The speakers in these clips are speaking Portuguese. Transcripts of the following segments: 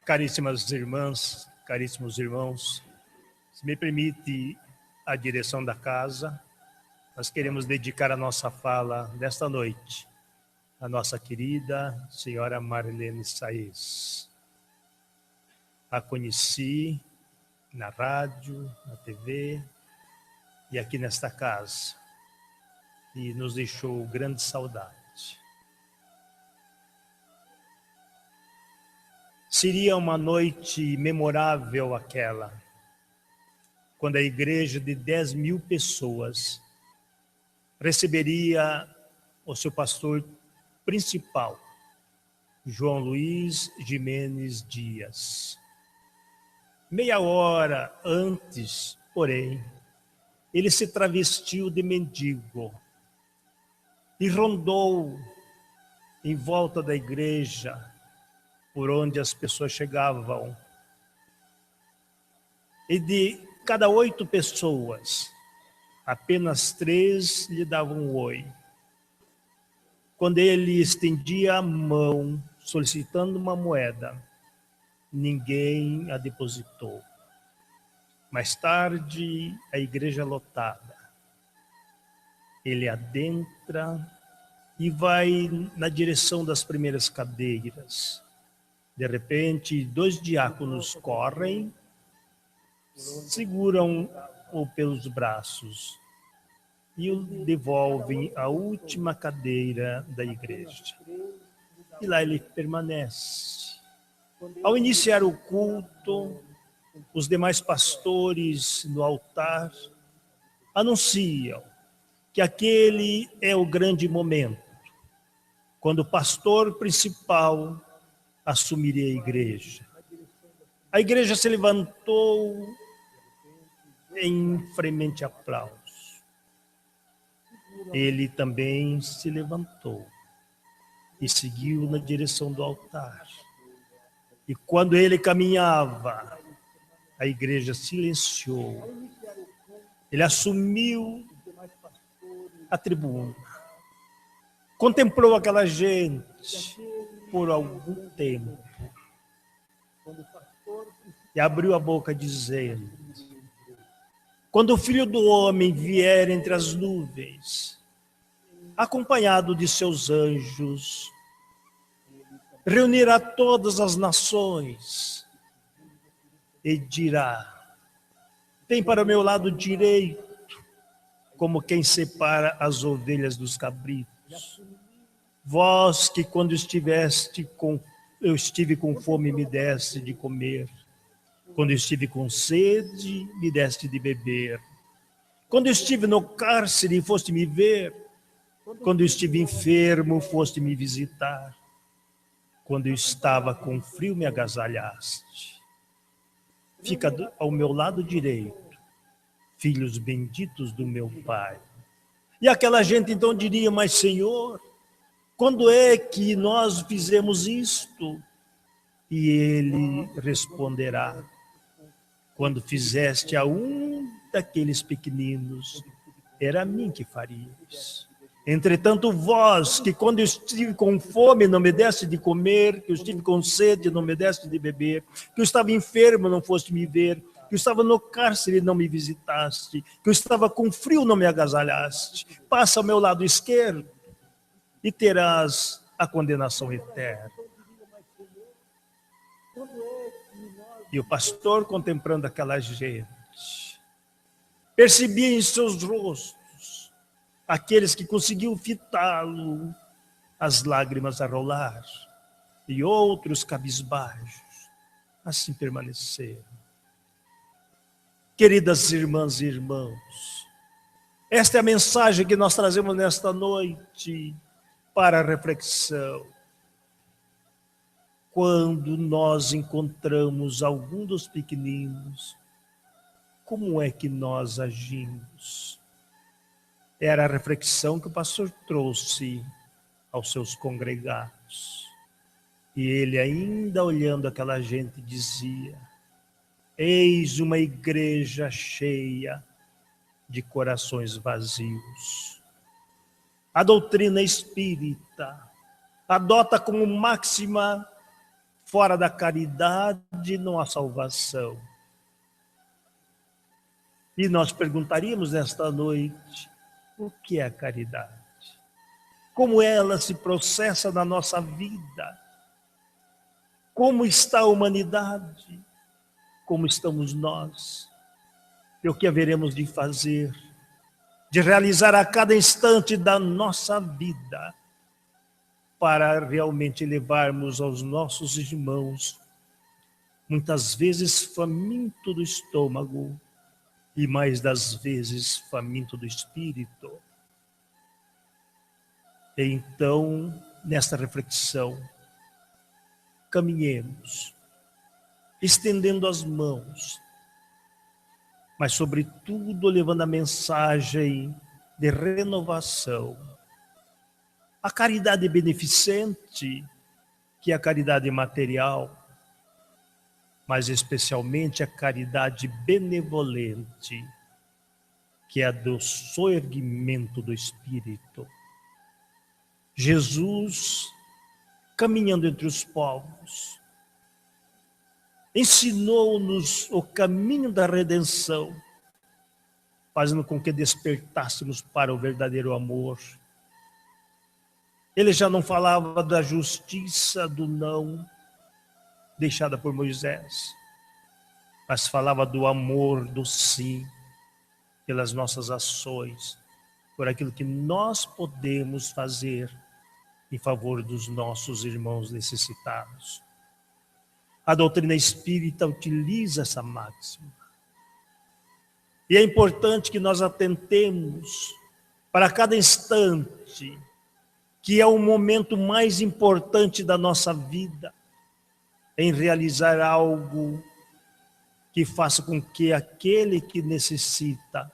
Caríssimas irmãs, caríssimos irmãos, se me permite a direção da casa, nós queremos dedicar a nossa fala desta noite à nossa querida senhora Marlene Saez. A conheci na rádio, na TV e aqui nesta casa, e nos deixou grande saudade. Seria uma noite memorável aquela, quando a igreja de 10.000 pessoas receberia o seu pastor principal, João Luiz Gimenez Dias. Meia hora antes, porém, ele se travestiu de mendigo e rondou em volta da igreja, por onde as pessoas chegavam. E de cada 8 pessoas, apenas 3 lhe davam um oi. Quando ele estendia a mão, solicitando uma moeda, ninguém a depositou. Mais tarde, a igreja lotada. Ele adentra e vai na direção das primeiras cadeiras. De repente, 2 diáconos correm, seguram-o pelos braços e o devolvem à última cadeira da igreja. E lá ele permanece. Ao iniciar o culto, os demais pastores no altar anunciam que aquele é o grande momento, quando o pastor principal assumiria a igreja. A igreja se levantou em fremente aplauso. Ele também se levantou e seguiu na direção do altar. E quando ele caminhava, a igreja silenciou. Ele assumiu a tribuna, contemplou aquela gente por algum tempo e abriu a boca dizendo: quando o Filho do Homem vier entre as nuvens, acompanhado de seus anjos, reunirá todas as nações e dirá: vem para o meu lado direito, como quem separa as ovelhas dos cabritos. Vós que quando eu estive com fome, me deste de comer. Quando eu estive com sede, me deste de beber. Quando eu estive no cárcere, foste me ver. Quando eu estive enfermo, foste me visitar. Quando eu estava com frio, me agasalhaste. Fica ao meu lado direito, filhos benditos do meu Pai. E aquela gente então diria: mas Senhor, quando é que nós fizemos isto? E ele responderá: quando fizeste a um daqueles pequeninos, era a mim que farias. Entretanto, vós, que quando eu estive com fome, não me deste de comer, que eu estive com sede, não me deste de beber, que eu estava enfermo, não foste me ver, que eu estava no cárcere, não me visitaste, que eu estava com frio, não me agasalhaste. Passa ao meu lado esquerdo e terás a condenação eterna. E o pastor, contemplando aquela gente, percebia em seus rostos, aqueles que conseguiam fitá-lo, as lágrimas a rolar, e outros cabisbaixos, assim permaneceram. Queridas irmãs e irmãos, esta é a mensagem que nós trazemos nesta noite para a reflexão. Quando nós encontramos algum dos pequeninos, como é que nós agimos? Era a reflexão que o pastor trouxe aos seus congregados. E ele, ainda olhando aquela gente, dizia: eis uma igreja cheia de corações vazios. A doutrina espírita adota como máxima Fora da caridade não há salvação. E nós perguntaríamos nesta noite, o que é a caridade? Como ela se processa na nossa vida? Como está a humanidade? Como estamos nós? E o que haveremos de fazer? De realizar a cada instante da nossa vida para realmente levarmos aos nossos irmãos, muitas vezes faminto do estômago e mais das vezes faminto do espírito. Então, nesta reflexão, caminhemos, estendendo as mãos, mas sobretudo levando a mensagem de renovação. A caridade beneficente, que é a caridade material, mas especialmente a caridade benevolente, que é a do soerguimento do espírito. Jesus, caminhando entre os povos, ensinou-nos o caminho da redenção, fazendo com que despertássemos para o verdadeiro amor. Ele já não falava da justiça do não, deixada por Moisés, mas falava do amor, do sim, pelas nossas ações, por aquilo que nós podemos fazer em favor dos nossos irmãos necessitados. A doutrina espírita utiliza essa máxima. E é importante que nós atentemos para cada instante, que é o momento mais importante da nossa vida, em realizar algo que faça com que aquele que necessita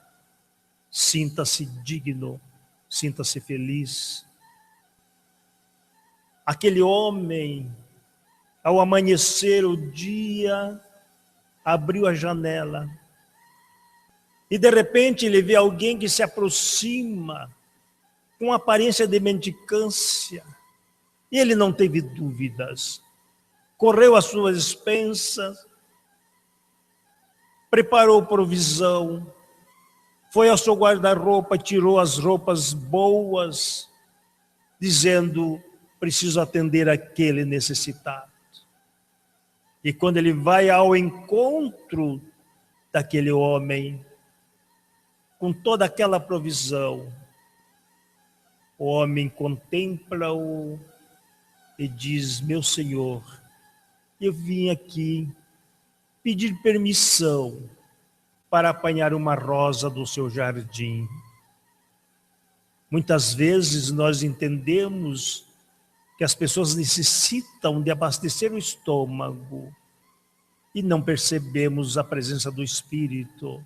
sinta-se digno, sinta-se feliz. Aquele homem, ao amanhecer o dia, abriu a janela e de repente ele vê alguém que se aproxima com aparência de mendicância, e ele não teve dúvidas, correu às suas expensas, preparou provisão, foi ao seu guarda-roupa, tirou as roupas boas, dizendo: preciso atender aquele necessitado. E quando ele vai ao encontro daquele homem, com toda aquela provisão, o homem contempla-o e diz: meu Senhor, eu vim aqui pedir permissão para apanhar uma rosa do seu jardim. Muitas vezes nós entendemos que as pessoas necessitam de abastecer o estômago e não percebemos a presença do Espírito,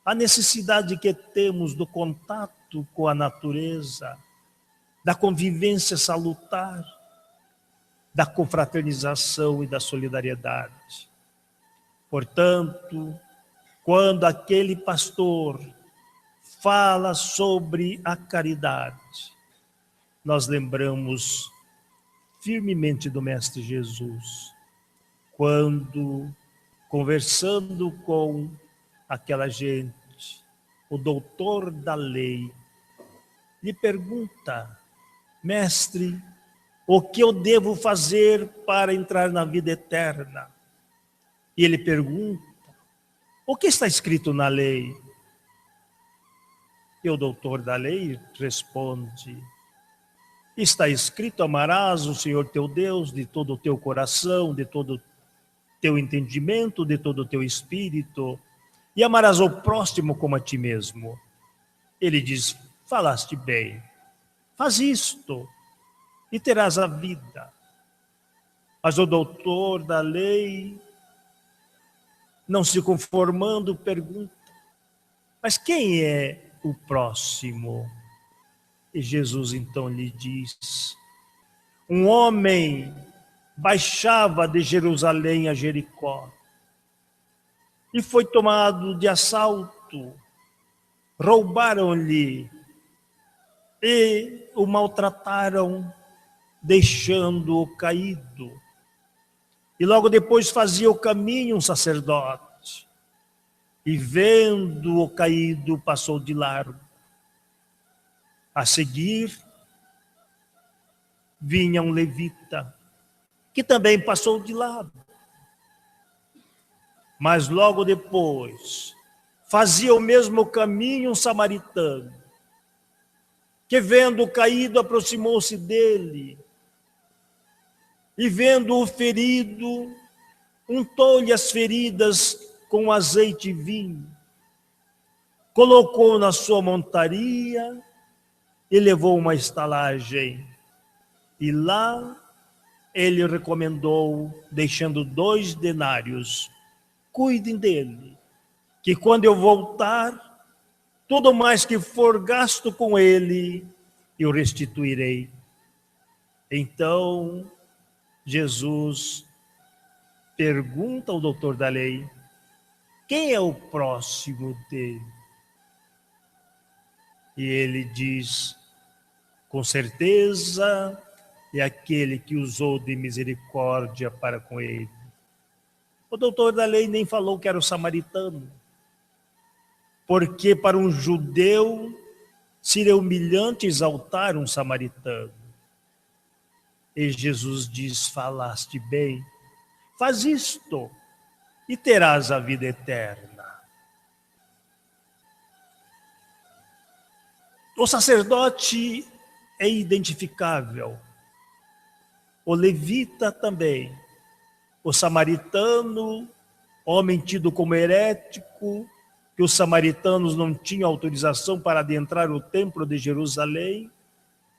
a necessidade que temos do contato com a natureza, da convivência salutar, da confraternização e da solidariedade. Portanto, quando aquele pastor fala sobre a caridade, nós lembramos firmemente do Mestre Jesus, quando, conversando com aquela gente, o doutor da lei lhe pergunta: mestre, o que eu devo fazer para entrar na vida eterna? E ele pergunta: o que está escrito na lei? E o doutor da lei responde: está escrito, amarás o Senhor teu Deus de todo o teu coração, de todo o teu entendimento, de todo o teu espírito, e amarás o próximo como a ti mesmo. Ele diz: falaste bem, faz isto e terás a vida. Mas o doutor da lei, não se conformando, pergunta: mas quem é o próximo? E Jesus então lhe diz: um homem baixava de Jerusalém a Jericó e foi tomado de assalto, roubaram-lhe e o maltrataram, deixando-o caído. E logo depois fazia o caminho um sacerdote, e vendo-o caído, passou de largo. A seguir, vinha um levita, que também passou de lado. Mas logo depois, fazia o mesmo caminho um samaritano, que vendo-o caído, aproximou-se dele, e vendo-o ferido, untou-lhe as feridas com azeite e vinho, colocou na sua montaria e levou uma estalagem. E lá ele recomendou, deixando 2 denários: cuidem dele, que quando eu voltar, tudo mais que for gasto com ele, eu restituirei. Então, Jesus pergunta ao doutor da lei: quem é o próximo dele? E ele diz: com certeza é aquele que usou de misericórdia para com ele. O doutor da lei nem falou que era o samaritano, porque para um judeu seria humilhante exaltar um samaritano. E Jesus diz: falaste bem, faz isto e terás a vida eterna. O sacerdote é identificável, o levita também, o samaritano, homem tido como herético, que os samaritanos não tinham autorização para adentrar o templo de Jerusalém,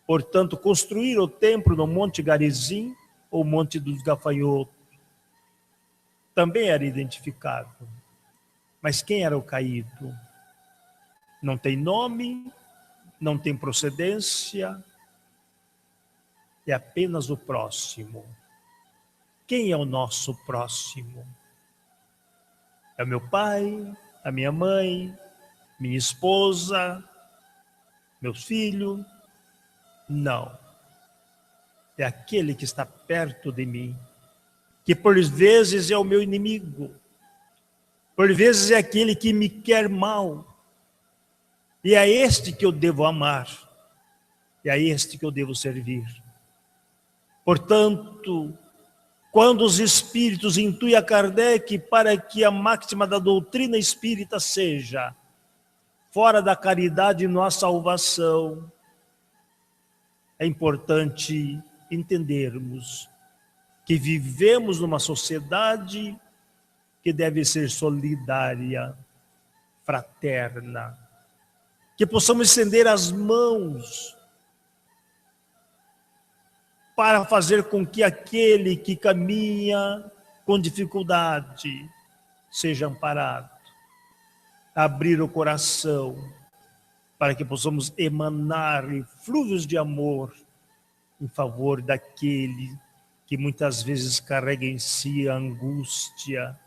portanto, construir o templo no Monte Garizim, ou Monte dos Gafanhotos, também era identificável. Mas quem era o caído? Não tem nome, não tem procedência, é apenas o próximo. Quem é o nosso próximo? É o meu pai, a minha mãe, minha esposa, meus filhos? Não. É aquele que está perto de mim, que por vezes é o meu inimigo, por vezes é aquele que me quer mal, e é este que eu devo amar, e é este que eu devo servir. Portanto, quando os espíritos intuem a Kardec para que a máxima da doutrina espírita seja: fora da caridade não há salvação, é importante entendermos que vivemos numa sociedade que deve ser solidária, fraterna, que possamos estender as mãos para fazer com que aquele que caminha com dificuldade seja amparado, abrir o coração para que possamos emanar fluidos de amor em favor daquele que muitas vezes carrega em si a angústia,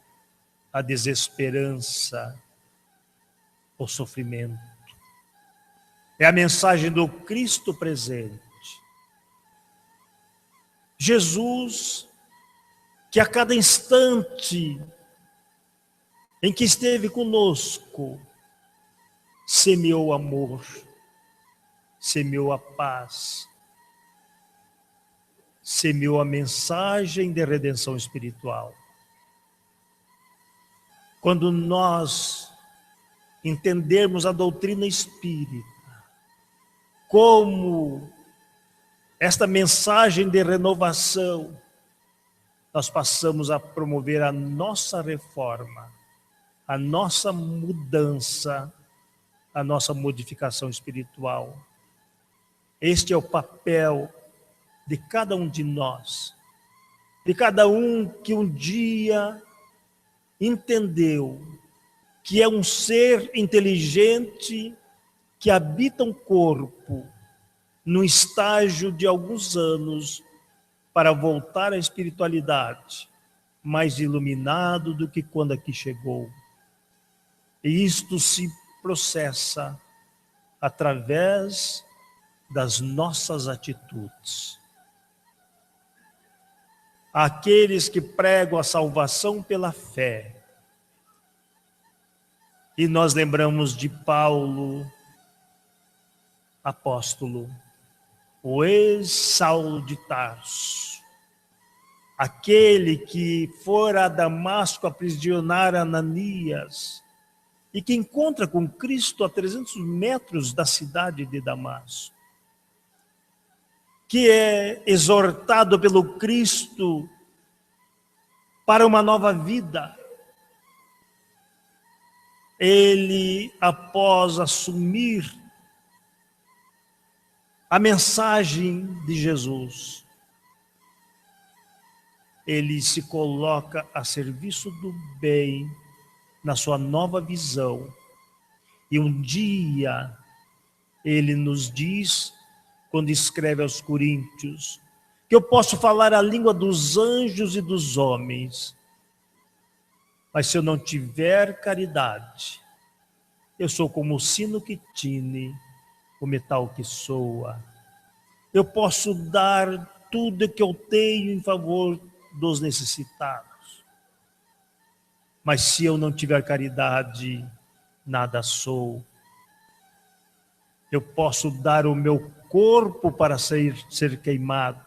a desesperança, o sofrimento. É a mensagem do Cristo presente. Jesus, que a cada instante em que esteve conosco, semeou amor, semeou a paz, semeou a mensagem de redenção espiritual. Quando nós entendermos a doutrina espírita como esta mensagem de renovação, nós passamos a promover a nossa reforma, a nossa mudança, a nossa modificação espiritual. Este é o papel de cada um de nós, de cada um que um dia entendeu que é um ser inteligente que habita um corpo no estágio de alguns anos para voltar à espiritualidade mais iluminado do que quando aqui chegou. E isto se processa através das nossas atitudes. àqueles que pregam a salvação pela fé. E nós lembramos de Paulo, apóstolo, o ex-Saulo de Tarso, aquele que fora a Damasco aprisionar Ananias e que encontra com Cristo a 300 metros da cidade de Damasco, que é exortado pelo Cristo para uma nova vida. Ele, após assumir a mensagem de Jesus, ele se coloca a serviço do bem na sua nova visão. E um dia ele nos diz, quando escreve aos Coríntios, que eu posso falar a língua dos anjos e dos homens, mas se eu não tiver caridade, eu sou como o sino que tine, o metal que soa. Eu posso dar tudo que eu tenho em favor dos necessitados, mas se eu não tiver caridade, nada sou. Eu posso dar o meu corpo para ser queimado,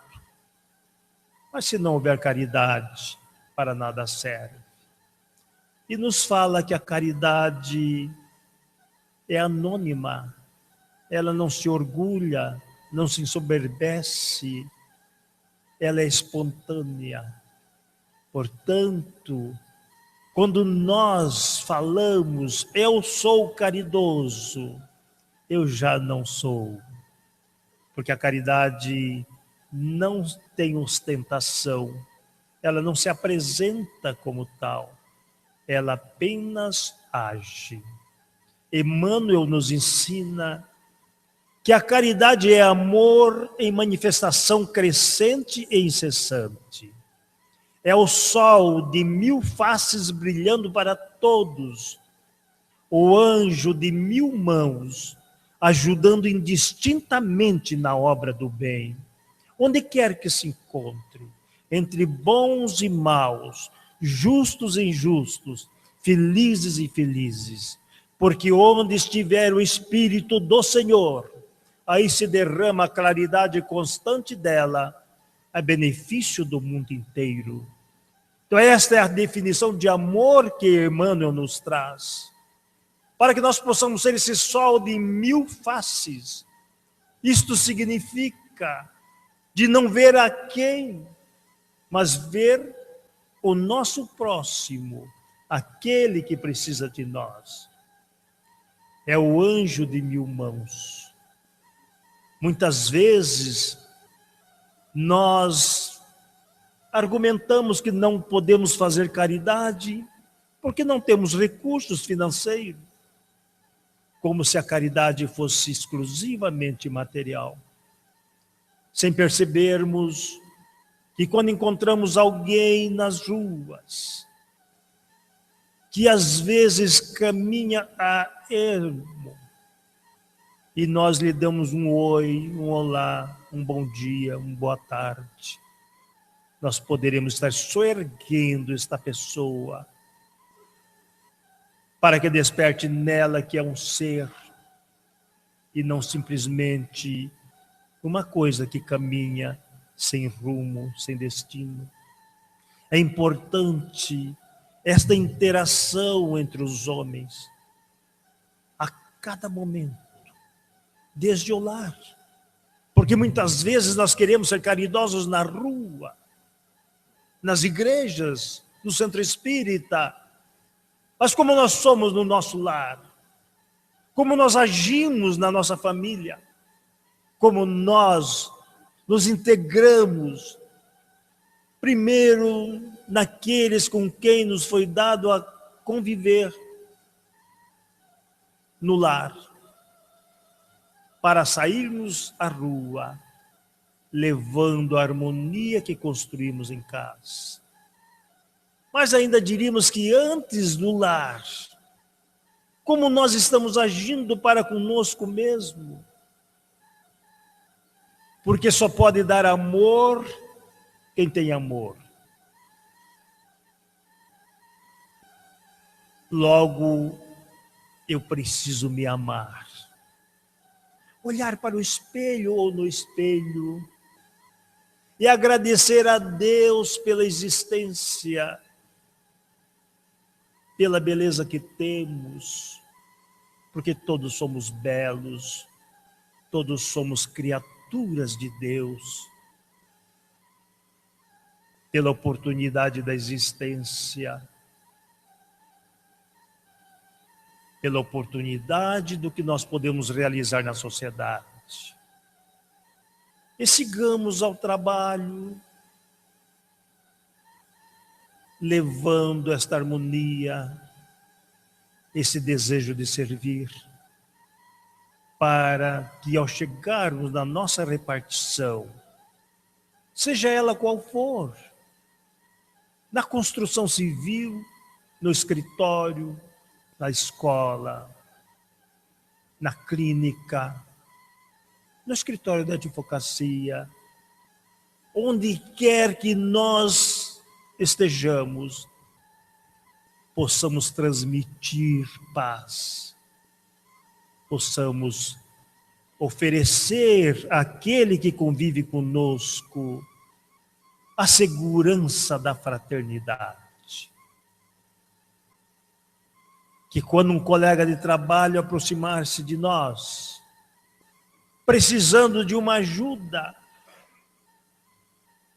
mas se não houver caridade, para nada serve. E nos fala que a caridade é anônima, ela não se orgulha, não se ensoberbece, ela é espontânea. Portanto, quando nós falamos, eu sou caridoso, eu já não sou. Porque a caridade não tem ostentação, ela não se apresenta como tal, ela apenas age. Emmanuel nos ensina que a caridade é amor em manifestação crescente e incessante. É o sol de 1000 faces brilhando para todos, o anjo de 1000 mãos, ajudando indistintamente na obra do bem, onde quer que se encontre, entre bons e maus, justos e injustos, felizes e infelizes, porque onde estiver o Espírito do Senhor, aí se derrama a claridade constante dela, a benefício do mundo inteiro. Então esta é a definição de amor que Emmanuel nos traz, para que nós possamos ser esse sol de 1000 faces. Isto significa de não ver a quem, mas ver o nosso próximo, aquele que precisa de nós. É o anjo de 1000 mãos. Muitas vezes nós argumentamos que não podemos fazer caridade porque não temos recursos financeiros, como se a caridade fosse exclusivamente material, sem percebermos que quando encontramos alguém nas ruas, que às vezes caminha a ermo, e nós lhe damos um oi, um olá, um bom dia, uma boa tarde, nós poderemos estar soerguendo esta pessoa, para que desperte nela que é um ser, e não simplesmente uma coisa que caminha sem rumo, sem destino. É importante esta interação entre os homens, a cada momento, desde o lar. Porque muitas vezes nós queremos ser caridosos na rua, nas igrejas, no centro espírita, mas como nós somos no nosso lar, como nós agimos na nossa família, como nós nos integramos, primeiro naqueles com quem nos foi dado a conviver no lar, para sairmos à rua, levando a harmonia que construímos em casa. Mas ainda diríamos que antes do lar, como nós estamos agindo para conosco mesmo? Porque só pode dar amor quem tem amor. Logo, eu preciso me amar. Olhar para o espelho ou no espelho e agradecer a Deus pela existência, pela beleza que temos, porque todos somos belos, todos somos criaturas de Deus, pela oportunidade da existência, pela oportunidade do que nós podemos realizar na sociedade. E sigamos ao trabalho, levando esta harmonia, esse desejo de servir, para que ao chegarmos na nossa repartição, seja ela qual for, na construção civil, no escritório, na escola, na clínica, no escritório da advocacia, onde quer que nós estejamos, possamos transmitir paz, possamos oferecer àquele que convive conosco a segurança da fraternidade. Que quando um colega de trabalho aproximar-se de nós, precisando de uma ajuda,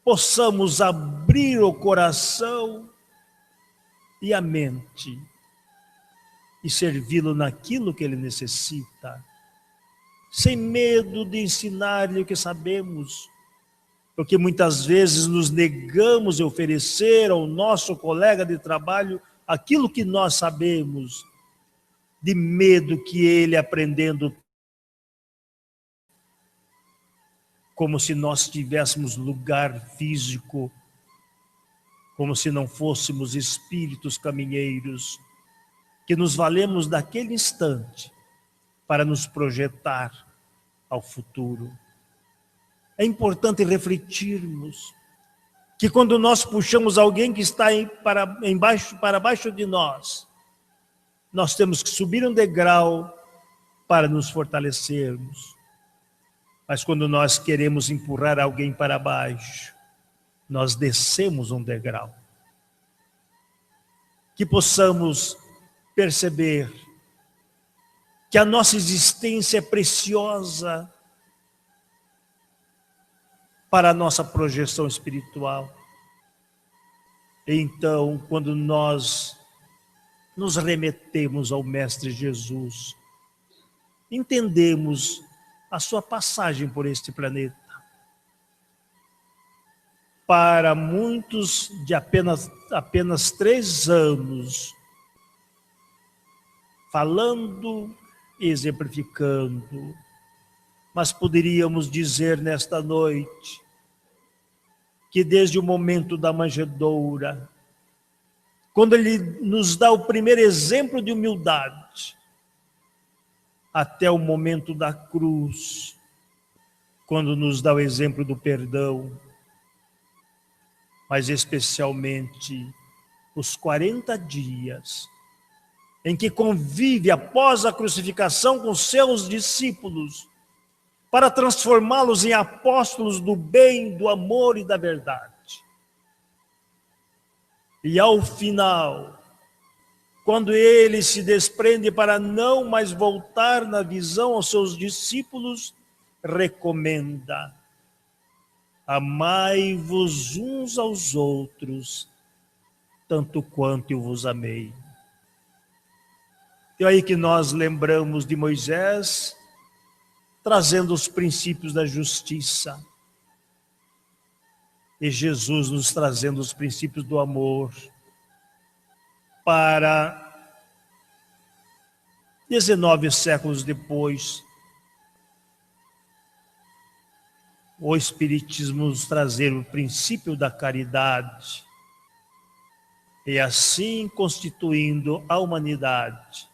possamos abrir o coração e a mente e servi-lo naquilo que ele necessita, sem medo de ensinar-lhe o que sabemos, porque muitas vezes nos negamos a oferecer ao nosso colega de trabalho aquilo que nós sabemos, de medo que ele, aprendendo, como se nós tivéssemos lugar físico, como se não fôssemos espíritos caminheiros, que nos valemos daquele instante para nos projetar ao futuro. É importante refletirmos que quando nós puxamos alguém que está para baixo de nós, nós temos que subir um degrau para nos fortalecermos. Mas quando nós queremos empurrar alguém para baixo, nós descemos um degrau. Que possamos perceber que a nossa existência é preciosa para a nossa projeção espiritual. Então, quando nós nos remetemos ao Mestre Jesus, entendemos a sua passagem por este planeta. Para muitos de apenas 3 anos, falando e exemplificando, mas poderíamos dizer nesta noite que desde o momento da manjedoura, quando ele nos dá o primeiro exemplo de humildade, até o momento da cruz, quando nos dá o exemplo do perdão, mas especialmente os 40 dias em que convive após a crucificação com seus discípulos, para transformá-los em apóstolos do bem, do amor e da verdade. E ao final, quando ele se desprende para não mais voltar na visão aos seus discípulos, recomenda: amai-vos uns aos outros, tanto quanto eu vos amei. E aí que nós lembramos de Moisés, trazendo os princípios da justiça, e Jesus nos trazendo os princípios do amor, para 19 séculos depois, o Espiritismo nos trazer o princípio da caridade, e assim constituindo a humanidade,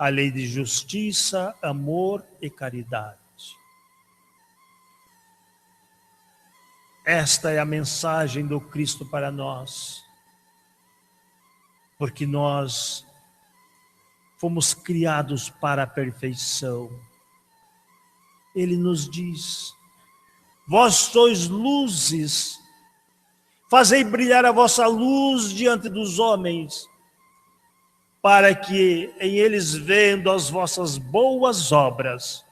a lei de justiça, amor e caridade. Esta é a mensagem do Cristo para nós. porque nós fomos criados para a perfeição. Ele nos diz: vós sois luzes, fazei brilhar a vossa luz diante dos homens, para que em eles vendo as vossas boas obras,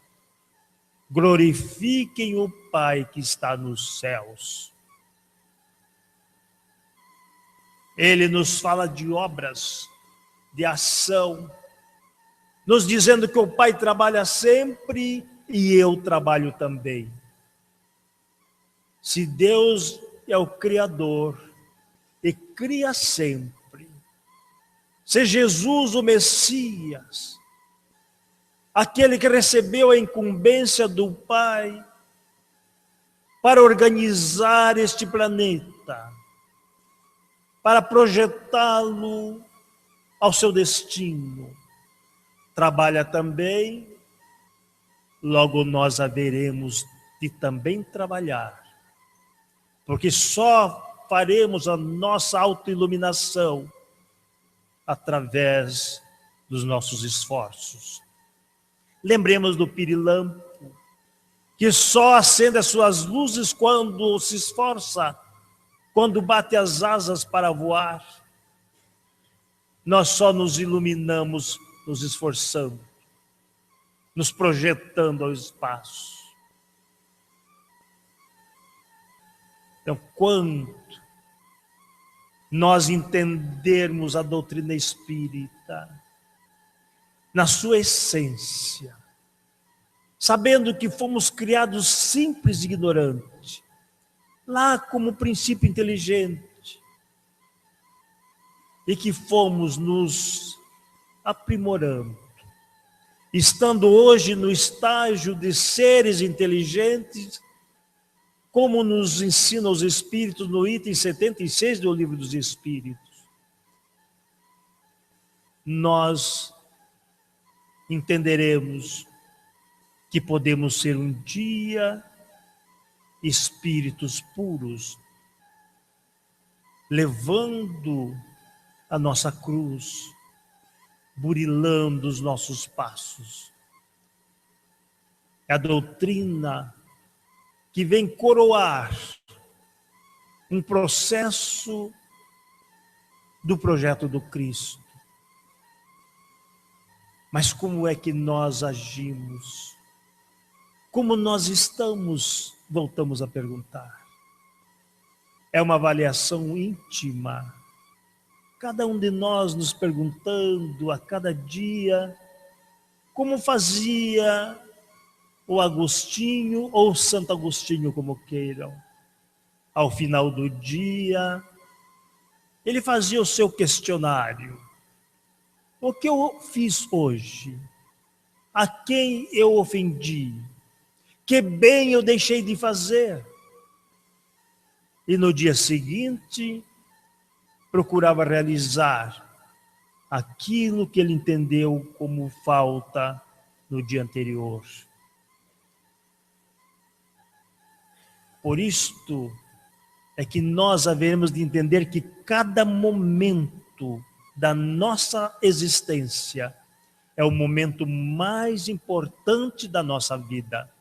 glorifiquem o Pai que está nos céus. Ele nos fala de obras, de ação, nos dizendo que o Pai trabalha sempre e eu trabalho também. Se Deus é o Criador e cria sempre, se Jesus o Messias, aquele que recebeu a incumbência do Pai para organizar este planeta, para projetá-lo ao seu destino, trabalha também, logo nós haveremos de também trabalhar, porque só faremos a nossa autoiluminação através dos nossos esforços. Lembremos do pirilampo, que só acende as suas luzes quando se esforça, quando bate as asas para voar. Nós só nos iluminamos nos esforçando, nos projetando ao espaço. Então, quando nós entendermos a doutrina espírita na sua essência, sabendo que fomos criados simples e ignorantes, lá como princípio inteligente, e que fomos nos aprimorando, estando hoje no estágio de seres inteligentes, como nos ensinam os Espíritos no item 76 do Livro dos Espíritos, nós entenderemos que podemos ser um dia espíritos puros, levando a nossa cruz, burilando os nossos passos. É a doutrina que vem coroar um processo do projeto do Cristo. Mas como é que nós agimos? Como nós estamos? Voltamos a perguntar. É uma avaliação íntima. Cada um de nós nos perguntando a cada dia como fazia o Agostinho ou Santo Agostinho, como queiram. Ao final do dia, ele fazia o seu questionário. O que eu fiz hoje? A quem eu ofendi? Que bem eu deixei de fazer? E no dia seguinte, procurava realizar aquilo que ele entendeu como falta no dia anterior. Por isto é que nós haveremos de entender que cada momento da nossa existência é o momento mais importante da nossa vida,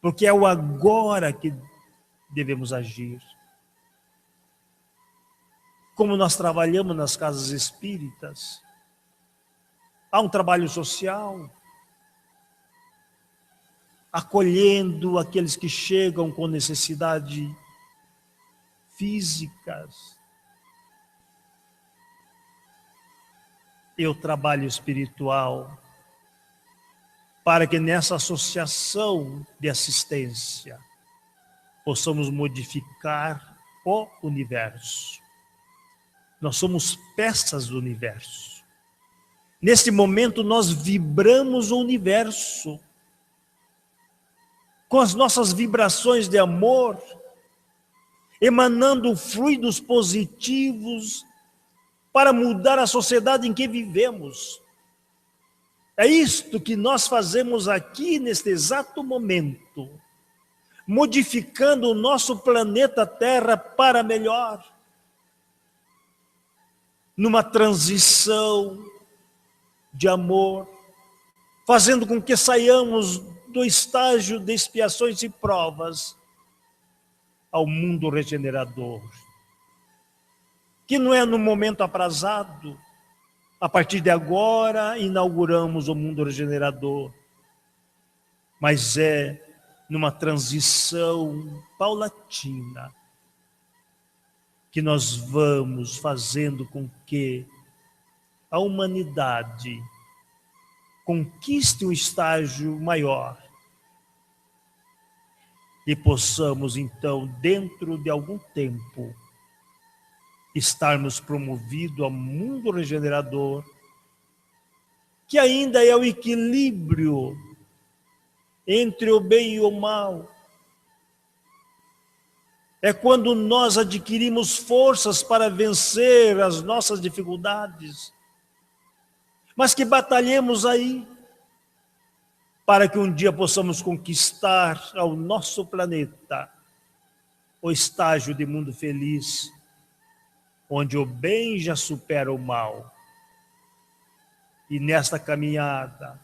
porque é o agora que devemos agir. Como nós trabalhamos nas casas espíritas, há um trabalho social, acolhendo aqueles que chegam com necessidade físicas. E o trabalho espiritual, para que nessa associação de assistência possamos modificar o universo. Nós somos peças do universo. Nesse momento nós vibramos o universo com as nossas vibrações de amor, emanando fluidos positivos para mudar a sociedade em que vivemos. É isto que nós fazemos aqui neste exato momento, modificando o nosso planeta Terra para melhor. numa transição de amor, fazendo com que saiamos do estágio de expiações e provas ao mundo regenerador, que não é no momento aprazado. A partir de agora inauguramos o mundo regenerador, mas é numa transição paulatina que nós vamos fazendo com que a humanidade conquiste um estágio maior e possamos, então, dentro de algum tempo, estarmos promovidos ao mundo regenerador, que ainda é o equilíbrio entre o bem e o mal. É quando nós adquirimos forças para vencer as nossas dificuldades, mas que batalhemos aí, para que um dia possamos conquistar ao nosso planeta o estágio de mundo feliz, onde o bem já supera o mal. E nesta caminhada,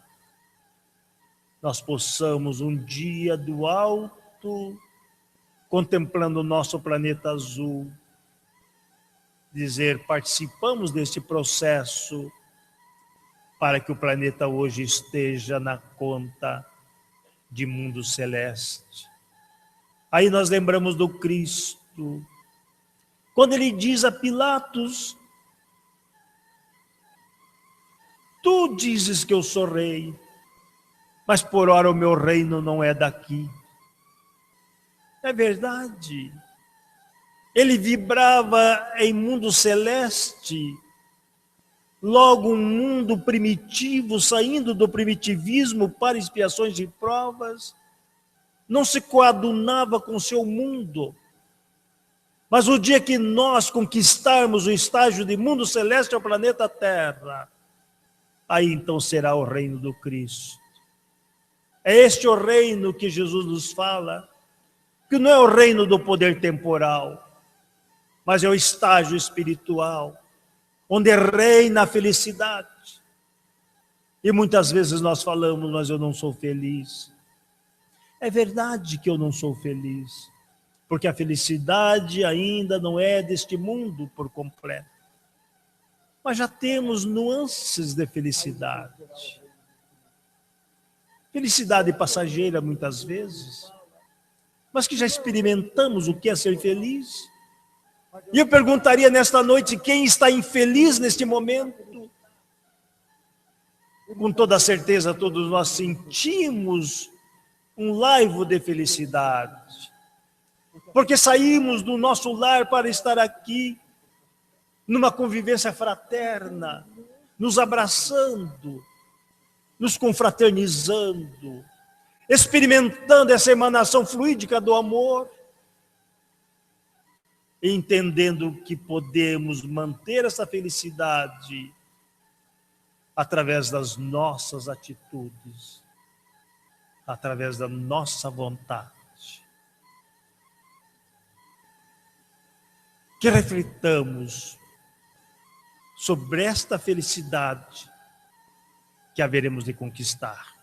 nós possamos um dia do alto, contemplando o nosso planeta azul, dizer: participamos deste processo para que o planeta hoje esteja na conta de mundo celeste. Aí nós lembramos do Cristo, quando ele diz a Pilatos: tu dizes que eu sou rei, mas por ora o meu reino não é daqui. É verdade. Ele vibrava em mundo celeste, logo um mundo primitivo, saindo do primitivismo para expiações e provas, não se coadunava com seu mundo. Mas o dia que nós conquistarmos o estágio de mundo celeste ao planeta Terra, aí então será o reino do Cristo. É este o reino que Jesus nos fala, que não é o reino do poder temporal, mas é o estágio espiritual, onde reina a felicidade. E muitas vezes nós falamos: mas eu não sou feliz. É verdade que eu não sou feliz, porque a felicidade ainda não é deste mundo por completo. Mas já temos nuances de felicidade. Felicidade passageira muitas vezes, mas que já experimentamos o que é ser feliz. E eu perguntaria nesta noite: quem está infeliz neste momento? Com toda certeza todos nós sentimos um laivo de felicidade, porque saímos do nosso lar para estar aqui, numa convivência fraterna, nos abraçando, nos confraternizando, experimentando essa emanação fluídica do amor, entendendo que podemos manter essa felicidade através das nossas atitudes, através da nossa vontade. Que reflitamos sobre esta felicidade que haveremos de conquistar.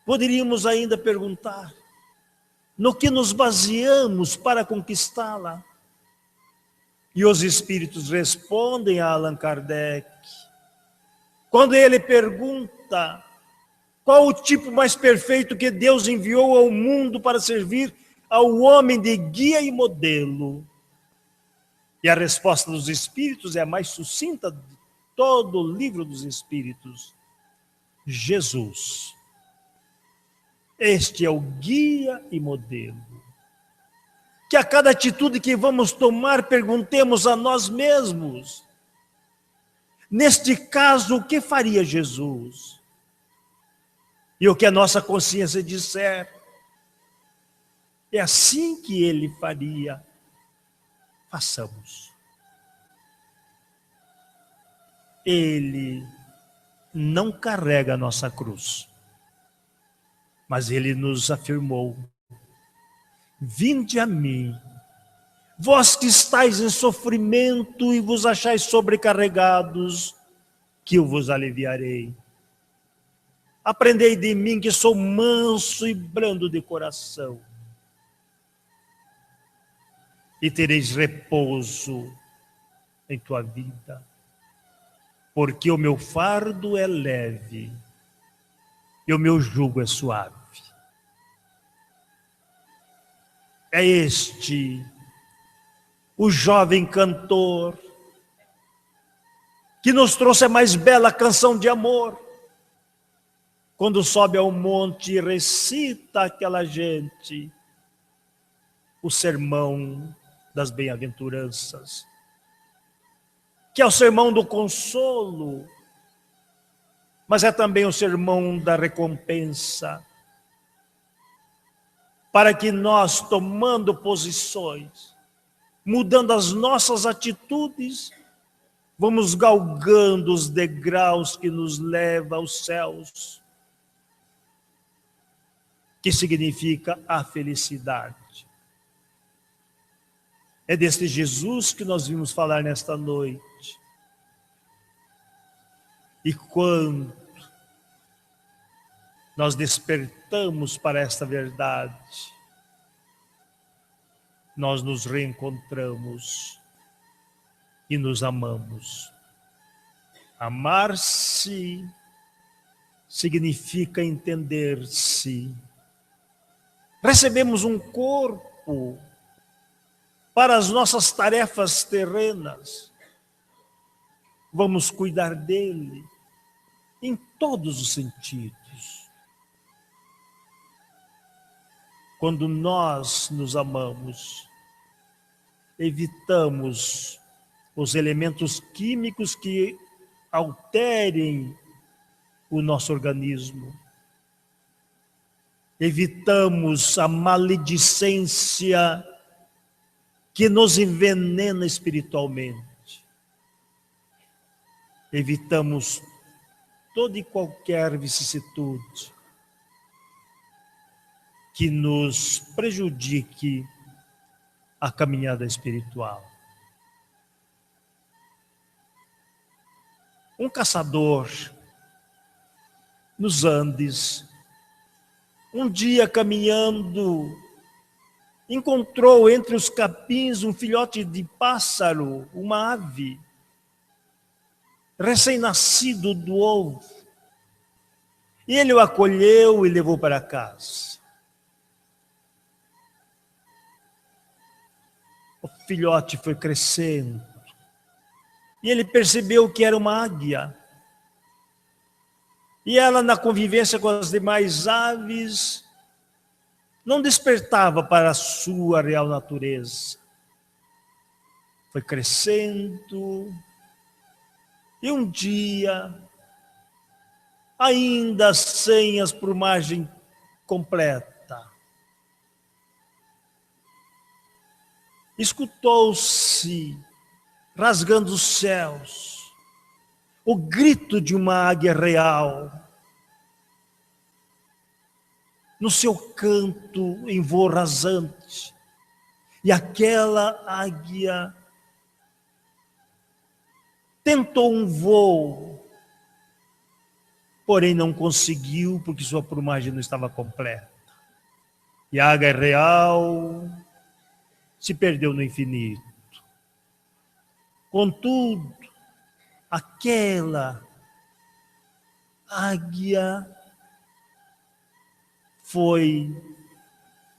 Poderíamos ainda perguntar: no que nos baseamos para conquistá-la? E os espíritos respondem a Allan Kardec, quando ele pergunta: qual o tipo mais perfeito que Deus enviou ao mundo para servir ao homem de guia e modelo? E a resposta dos espíritos é a mais sucinta de todo o livro dos espíritos: Jesus. Este é o guia e modelo. Que a cada atitude que vamos tomar, perguntemos a nós mesmos: neste caso, o que faria Jesus? E o que a nossa consciência disser, é assim que ele faria. Façamos. Ele não carrega a nossa cruz, mas ele nos afirmou: vinde a mim, Vós que estáis em sofrimento e vos achais sobrecarregados, que eu vos aliviarei. Aprendei de mim, que sou manso e brando de coração, e tereis repouso em tua vida, porque o meu fardo é leve e o meu jugo é suave. É este o jovem cantor que nos trouxe a mais bela canção de amor, quando sobe ao monte e recita aquela gente o sermão das bem-aventuranças, que é o sermão do consolo, mas é também o sermão da recompensa, para que nós, tomando posições, mudando as nossas atitudes, vamos galgando os degraus que nos levam aos céus, que significa a felicidade. É deste Jesus que nós vimos falar nesta noite. E quando nós despertamos para esta verdade, nós nos reencontramos e nos amamos. Amar-se significa entender-se. Recebemos um corpo para as nossas tarefas terrenas. Vamos cuidar dele em todos os sentidos. Quando nós nos amamos, evitamos os elementos químicos que alterem o nosso organismo. Evitamos a maledicência que nos envenena espiritualmente. Evitamos toda e qualquer vicissitude que nos prejudique a caminhada espiritual. Um caçador nos Andes, um dia caminhando, encontrou entre os capins um filhote de pássaro, uma ave, recém-nascido do ovo. E ele o acolheu e levou para casa. O filhote foi crescendo e ele percebeu que era uma águia. E ela, na convivência com as demais aves, não despertava para a sua real natureza. Foi crescendo e um dia, ainda sem as plumagens completa, escutou-se, rasgando os céus, o grito de uma águia real, no seu canto em voo rasante. E aquela águia tentou um voo, porém não conseguiu, porque sua plumagem não estava completa. E a águia real se perdeu no infinito. Contudo, aquela águia foi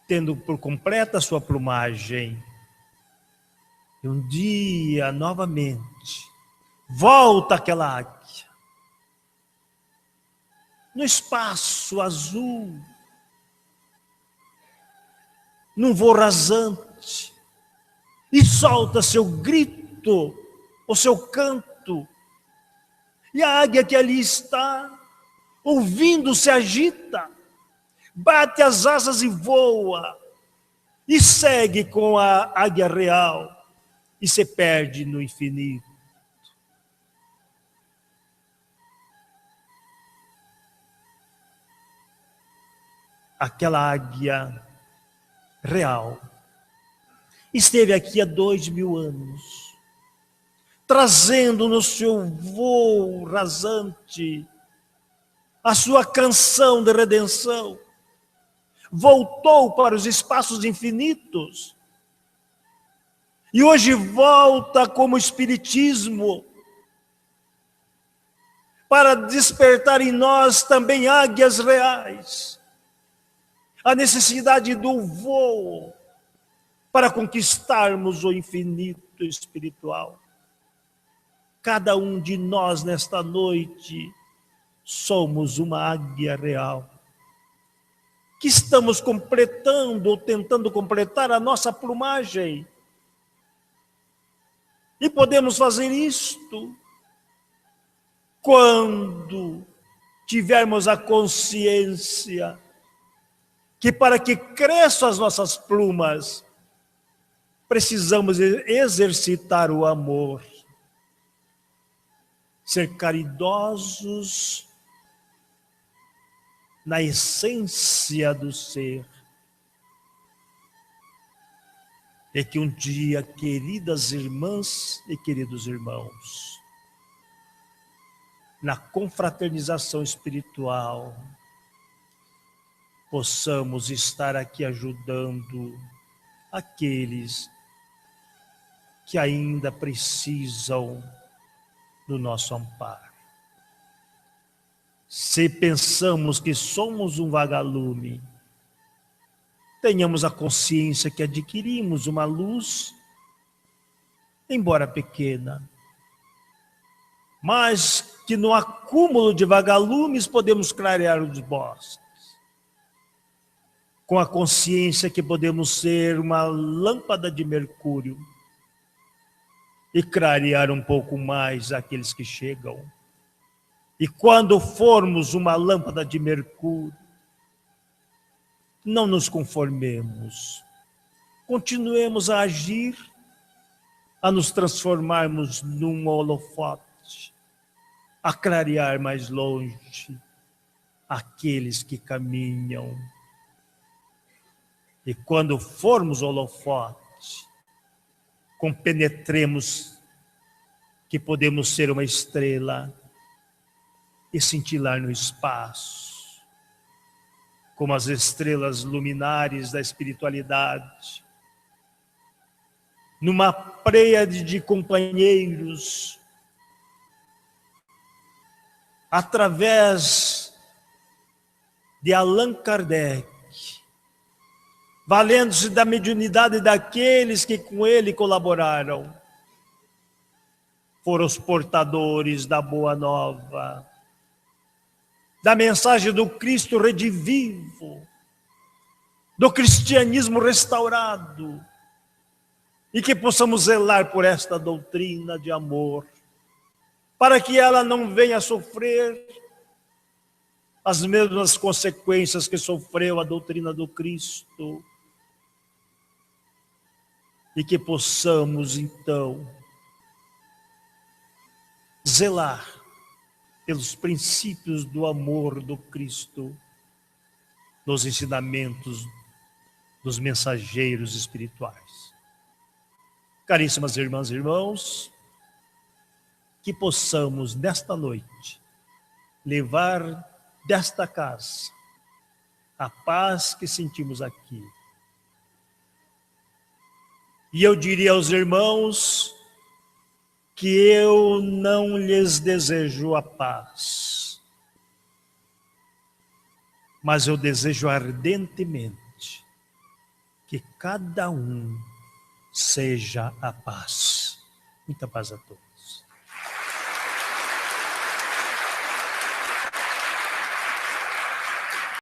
tendo por completa a sua plumagem. E um dia, novamente, volta aquela águia, no espaço azul, num voo rasante, e solta seu grito, o seu canto. E a águia que ali está, ouvindo, se agita, bate as asas e voa, e segue com a águia real, e se perde no infinito. Aquela águia real esteve aqui há 2000 anos, trazendo no seu voo rasante a sua canção de redenção. Voltou para os espaços infinitos e hoje volta como Espiritismo para despertar em nós também águias reais, a necessidade do voo para conquistarmos o infinito espiritual. Cada um de nós nesta noite somos uma águia real, que estamos completando ou tentando completar a nossa plumagem. E podemos fazer isto quando tivermos a consciência que para que cresçam as nossas plumas, precisamos exercitar o amor, ser caridosos na essência do ser. É que um dia, queridas irmãs e queridos irmãos, na confraternização espiritual, possamos estar aqui ajudando aqueles que ainda precisam do nosso amparo. Se pensamos que somos um vagalume, tenhamos a consciência que adquirimos uma luz, embora pequena, mas que no acúmulo de vagalumes podemos clarear os bosques. Com a consciência que podemos ser uma lâmpada de mercúrio e clarear um pouco mais aqueles que chegam. E quando formos uma lâmpada de mercúrio, não nos conformemos. Continuemos a agir, a nos transformarmos num holofote, a clarear mais longe aqueles que caminham. E quando formos holofote, compenetremos que podemos ser uma estrela e cintilar no espaço, como as estrelas luminares da espiritualidade, numa pleiade de companheiros, através de Allan Kardec, valendo-se da mediunidade daqueles que com ele colaboraram, foram os portadores da Boa Nova, da mensagem do Cristo redivivo, do cristianismo restaurado, e que possamos zelar por esta doutrina de amor, para que ela não venha a sofrer as mesmas consequências que sofreu a doutrina do Cristo, e que possamos então zelar pelos princípios do amor do Cristo, nos ensinamentos dos mensageiros espirituais. Caríssimas irmãs e irmãos, que possamos nesta noite levar desta casa a paz que sentimos aqui. E eu diria aos irmãos que eu não lhes desejo a paz, mas eu desejo ardentemente que cada um seja a paz. Muita paz a todos.